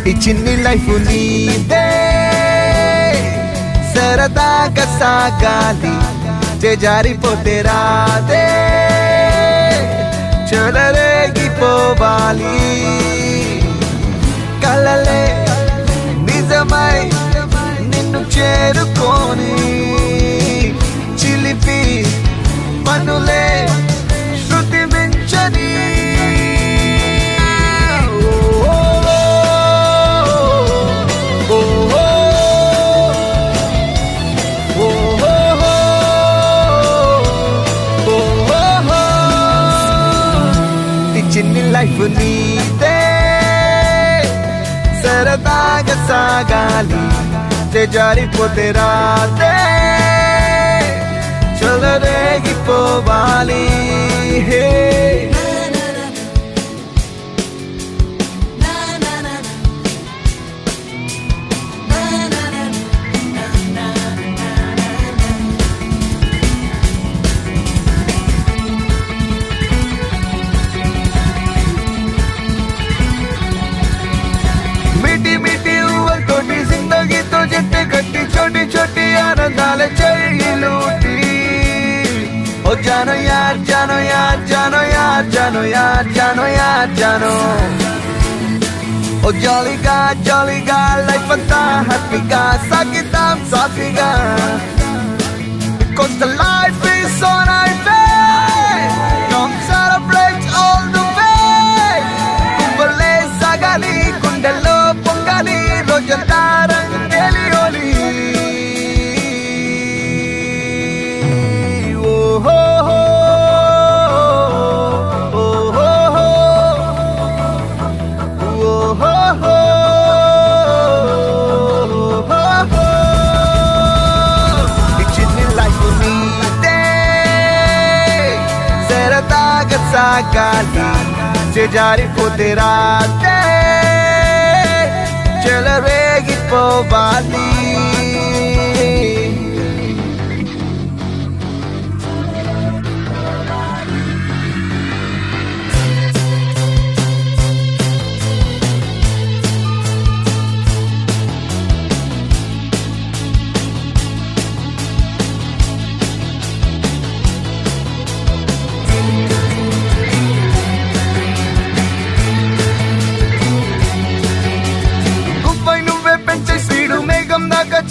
ఈ చిన్ని లైఫ్ నీదే సరదాగా సాగాలి జారిపోతే రాదే చెలరేగిపోవాలి కలలే నిజమై నిన్ను చేరుకొని చిలిపి మనులే శృతి మించని చిన్ని లైఫ్ నీదే సరదాగా సాగాలి జారిపోతే రాదే చెలరేగిపోవాలి హే छोटी छोटी आनंदाल चाहिए लूटी ओ जानो यार जानो यार जानो यार जानो यार जानो यार जानो ओ jolly guy life anta happy ga sakitam sakiga because the life is so nice come celebrate all the way kumbale sagali kundalo pongali rojantara sagali జారిపోతే రాదే చెలరేగిపోవాలి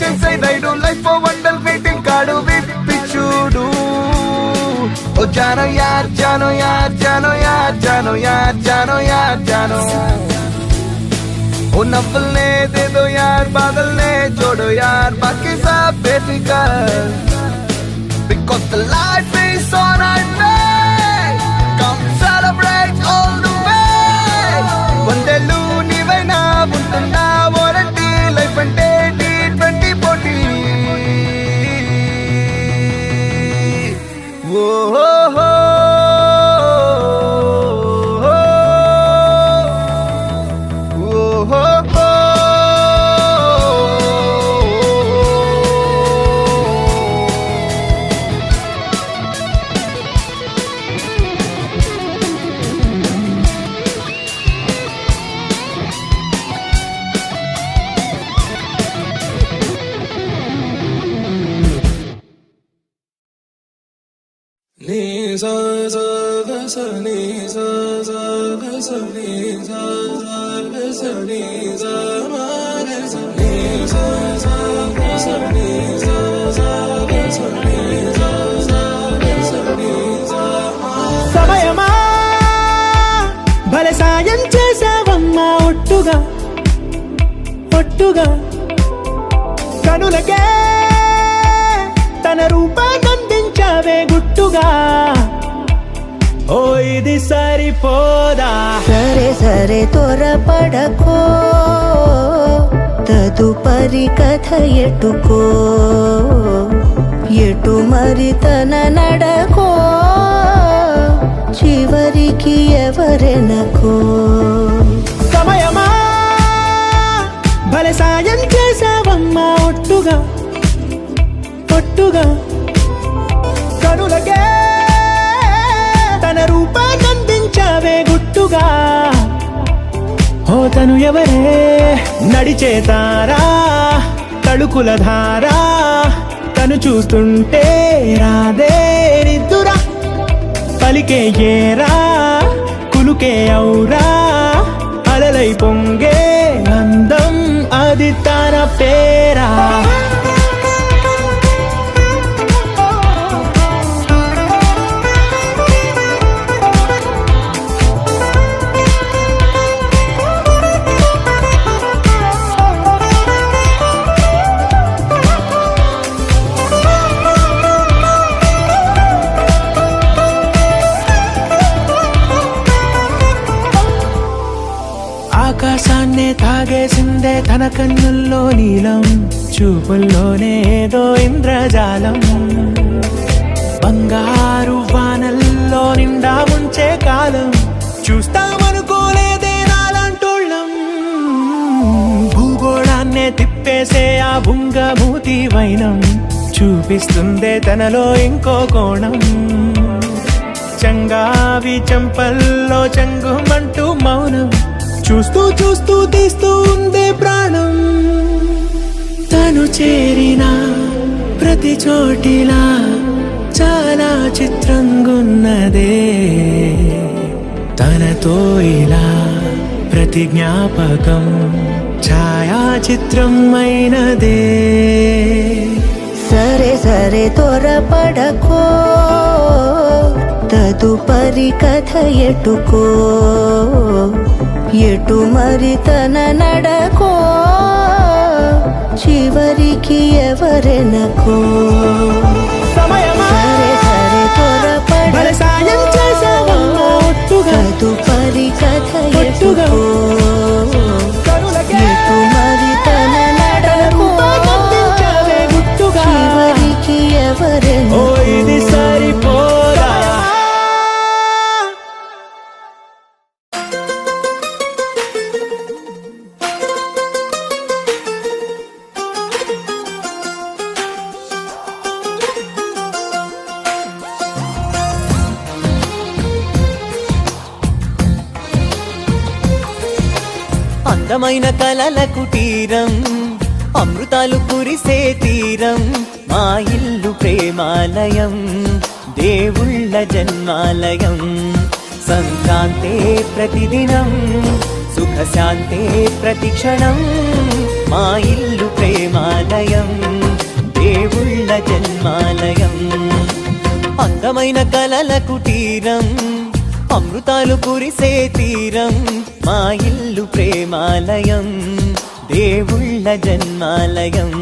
చేసే రైడు లైఫ్ వండల్ మీటింగ్ కాడు విప్పి చూడు ఓ జానో యార్ జానో యార్ జానో యార్ జానో యార్ జానో యార్ జానో ఓ నవ్వుల్నే దే దో యార్ బాదల్నే జోడో యార్ బాకీ sub బేఫికర్ because the life is so nice come celebrate all the way వందలు నీవైనా ఉంటున్నా వారంటీ లైఫ్ అంటే సమయమా భలే సాయం చేసావమ్మా ఒట్టుగా ఒట్టుగా కనులకే తన రూపాన్నందించావే గుట్టుగా ఓ ఇది సరిపోదా సరే సరే త్వరపడకో తదుపరి కథ ఎటుకో ఎటు మరి తన నడకో చివరికి ఎవరెనకో సమయమా భలే సాయం చేసావమ్మా ఒట్టుగా ఒట్టుగా కనులకే తన రూపాన్నందించావే గుట్టుగా ఓ తను ఎవరే నడిచే తారా తళుకుల ధారా తను చూస్తుంటే రాదే నిద్దురా పలికే ఏరా కులుకే ఔరా అలలై పొంగే అందం అది తన పేరా ఆకాశాన్నే తాగేసిందే తన కన్నుల్లో నీలం చూపుల్లోనే ఏదో ఇంద్రజాలం బంగారు వానల్లో నిండా ముంచే కాలం చూస్తామనుకోలేదే నాలంటోళ్ళం భూగోళాన్నే తిప్పేసే ఆ బుంగమూతి వైనం చూపిస్తుందే తనలో ఇంకో కోణం చంగావి చంపల్లో చంగుమంటూ మౌనం చూస్తూ చూస్తూ తీస్తూ ఉందే ప్రాణం తను చేరిన ప్రతి చోటిలా చాలా చిత్రంగున్నదే తనతో ఇలా ప్రతి జ్ఞాపకం ఛాయాచిత్రం అయినదే సరే సరే త్వరపడకో తదుపరి కథ ఎటుకో ఎటు మరి తన నడకో చివరికి ఎవరెనకో సమయమా సరే సరే భలే సాయం చేసావమ్మా ఒట్టుగా తదుపరి కథ ఒట్టుగా ఎటుకో కనులకే ఎటు మరి తన నడకో కనిపించావే గుట్టుగా చివరికి ఓ ఎవరెనకో ఇది సరిపోదా అందమైన కలల కుటీరం అమృతాలు కురిసే తీరం మా ఇల్లు ప్రేమాలయం దేవుళ్ళ జన్మాలయం సంక్రాంతే ప్రతిదినం సుఖశాంతే ప్రతిక్షణం మా ఇల్లు ప్రేమాలయం దేవుళ్ళ జన్మాలయం అందమైన కలల కుటీరం అమృతాలు కురిసే తీరం మా ఇల్లు ప్రేమాలయం దేవుళ్ళ జన్మాలయం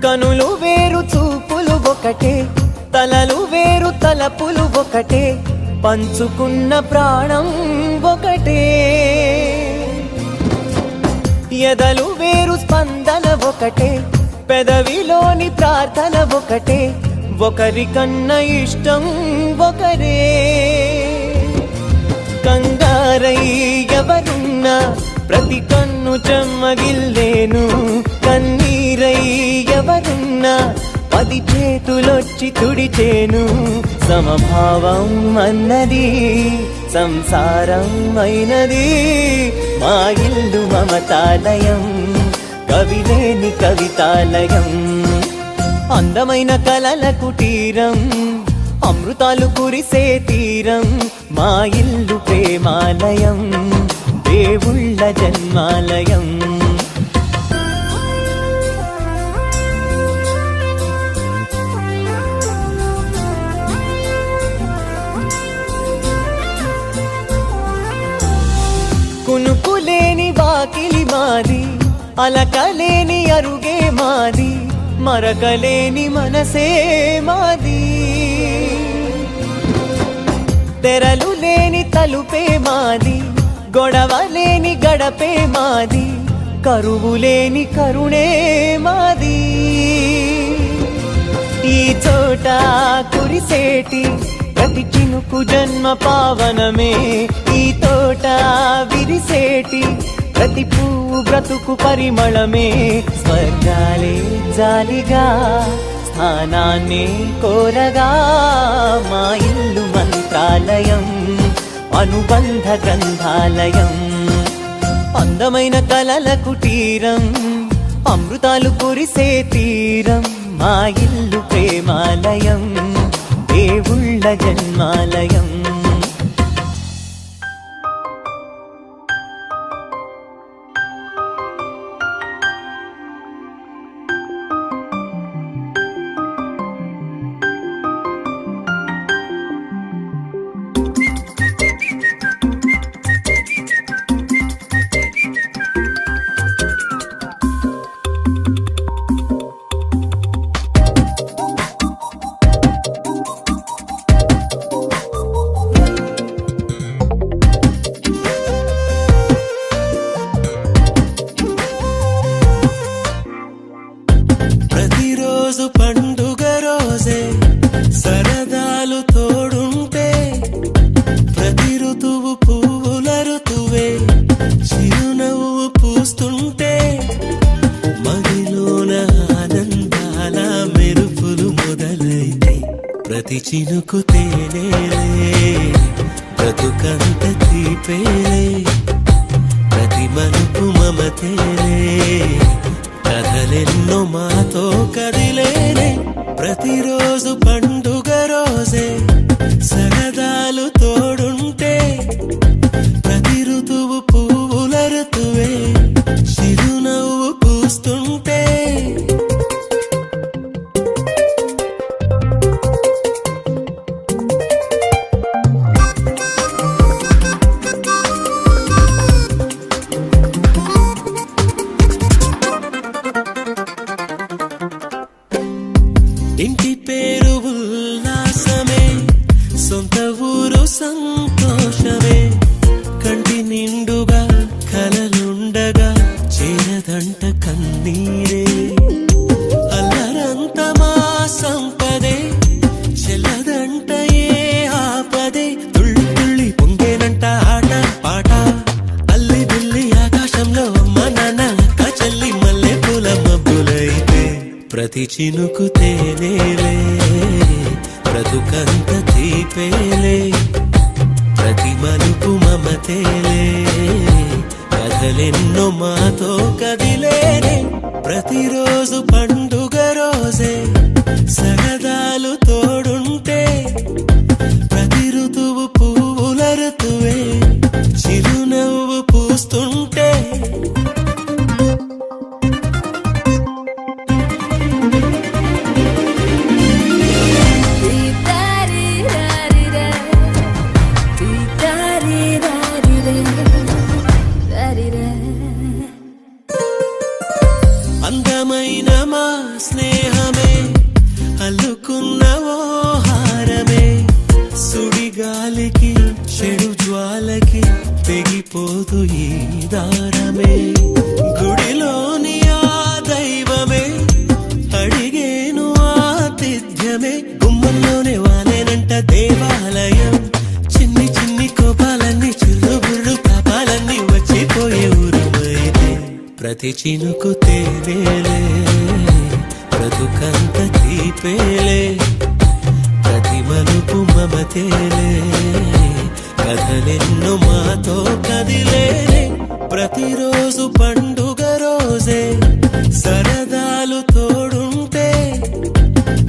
కనులు వేరు చూపులు ఒకటే తలలు వేరు తలపులు ఒకటే పంచుకున్న ప్రాణం ఒకటే ఎదలు వేరు స్పందన ఒకటే పెదవిలోని ప్రార్థన ఒకటే ఒకరికన్నా ఇష్టం ఒకరే కంగారై ఎవరున్నా ప్రతి కన్ను చెమ్మగిల్లేను కన్నీరై ఎవరున్నా 10 చేతులొచ్చి తుడిచేను సమభావం అన్నది సంసారం అయినది మా ఇల్లు మమతాలయం కవిలేని కవితాలయం అందమైన కలల కుటీరం అమృతాలు కురిసే తీరం మా ఇల్లు ప్రేమాలయం దేవుళ్ళ జన్మాలయం కునుకులేని వాకిలి మాది అలకలేని అరుగే మాది మరకలేని మనసే మాది. తెరలు లేని తలుపే మాది, గొడవ లేని గడపే మాది, కరువు లేని కరుణే మాది. ఈ చోట కురిసేటి ప్రతి చినుకు జన్మ పావనమే, ఈ తోట విరిసేటి ప్రతి పువ్వు బ్రతుకు పరిమళమే. స్వర్గాలే జాలిగా స్థానాన్ని కోరగా, మా ఇల్లు మంత్రాలయం, అనుబంధ గ్రంథాలయం, అందమైన కలల కుటీరం, అమృతాలు కురిసే తీరం. మా ఇల్లు ప్రేమాలయం, దేవుళ్ళ జన్మాలయం. ప్రతిరోజు పండుగ రోజే సరదాలు తోడుంటే, ప్రతి ఋతువు పువ్వుల ఋతువే చిరునవ్వు పూస్తుంటే, మదిలోన ఆనందాల మెరుపులు మొదలైతే, ప్రతి చినుకు తేనేలే బ్రతుకంత తీపేలే, ప్రతి మలుపు మమతేలే కథలెన్నో మాతో కదిలేనే. ప్రతిరోజు పండుగ రోజే సరదాలు తోడుంటే, ప్రతి ఋతువు పువ్వుల ఋతువే చిరునవ్వు పూస్తుంటే. ఇంటి పేరు ఉల్లాసమే, సొంత ఊరు సంతోషమే, కంటి నిండుగా కలలుండగా చేరదంట కన్నీరే. అల్లరంత మా సంపదే, చెల్లదంట ఏ ఆపదే, తుళ్ళి తుళ్ళి పొంగేనంట ఆట పాట, అల్లి బిల్లి ఆకాశంలో అమ్మ నాన్న అక్క చెల్లి మల్లె పూల మబ్బులైతే, ప్రతి చినుకు తేనేలే బ్రతుకంత తీపేలే, ప్రతి మలుపు మమతేలే కథలెన్నో మాతో కదిలేనే. ప్రతిరోజు పండుగ రోజే సరదాలు తోడుంటే, ప్రతి ఋతువు పువ్వుల ఋతువే చిరునవ్వు పూస్తుంటే. అందమైన మా స్నేహమే అల్లుకున్న ఓ హారమే, సుడిగాలికి చెడు జ్వాలకి తెగిపోదు ఈ దారమే. గుడిలోని ఆ దైవమే అడిగేను ఆతిథ్యమే, గుమ్మంలోనే వాలేనంట దేవాలయం, చిన్ని చిన్ని కోపాలన్నీ చిల్లుబుర్రు పాపాలన్నీ వచ్చిపోయే ఊరుమైతే, ప్రతి చినుకు తేనేలే బ్రతుకంత తీపేలే, ప్రతి మలుపు మమతేలే కథలెన్నో మాతో కదిలేనే. ప్రతిరోజు పండుగ రోజే సరదాలు తోడుంటే,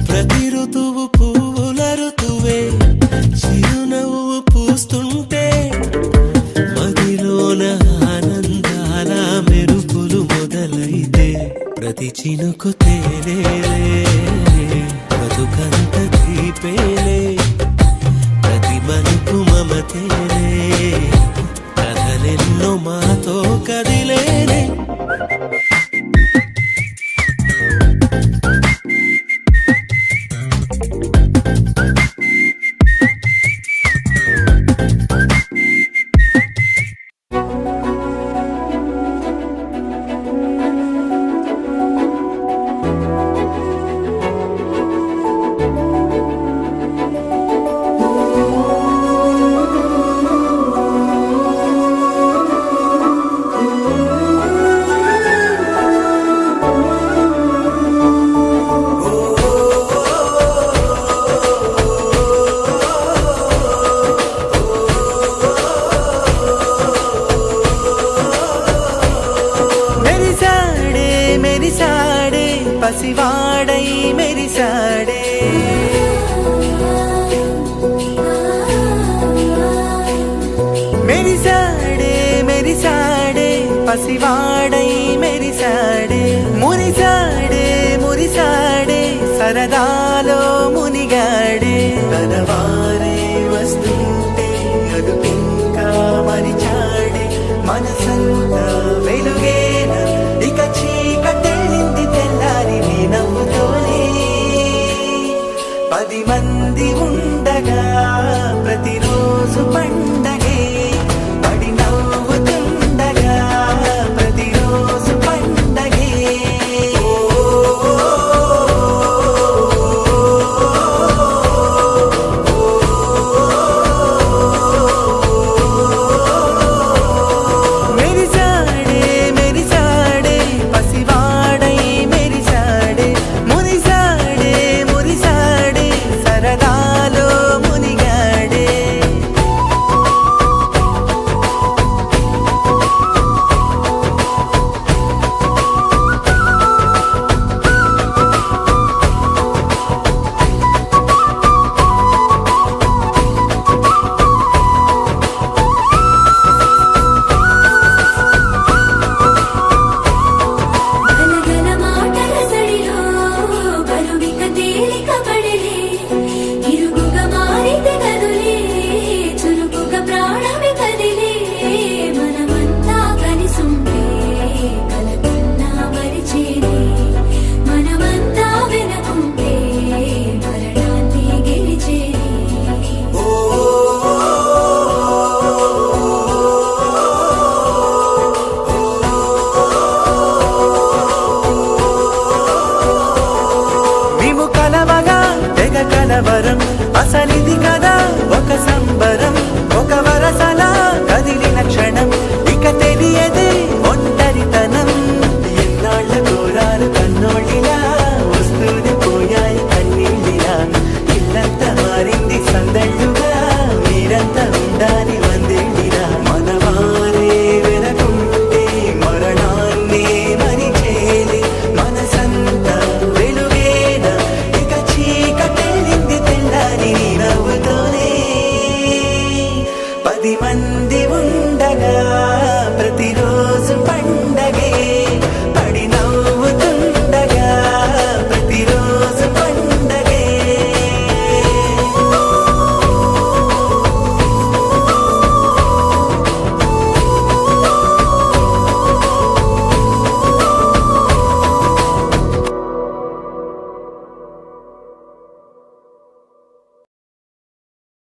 ప్రతి ఋతువు పువ్వుల ఋతువే చిరునవ్వు పూస్తుంటే, మదిలోన ఆనందాల మెరుపులు మొదలైతే, ప్రతి చినుకు తేనేలే బ్రతుకంత తీపేలే, ప్రతి మలుపు మమతేలే కథలెన్నో మాతో కదిలేనే. మెరిసాడే పసివాడై మెరిసాడే మెరిసాడే మెరిసాడే పసివాడై మెరిసాడే మురిసాడే మురిసాడే సరదాలో మునిగాడే తనవారే వస్తుంటే అదుపింకా మరిచాడే మనసంతా వెలుగేన ఇక చీకటెళ్ళింది తెల్లారి నీ నవ్వుతోనే 10 మంది ఉండగా ప్రతిరోజు పండగే పడి నవ్వుతుండగా ప్రతిరోజు పండగే మెరిసాడే మెరిసాడే పసివాడై మెరిసాడే మురిసాడే మురిసాడే సరదాలో మునిగాడే గలగల మాటల సడిలో బరువిక తేలిక పడలే ఇరుగుగా మారితే కదులే చురుకుగా ప్రాణమి కదిలే మనమంతా కలిసుంటే కలకున్నా మరిచేది మనమంతా వెనకుంటే మరణాన్ని గెలిచేది మేము కలవగా తెగ కలవరం అసలిదిగా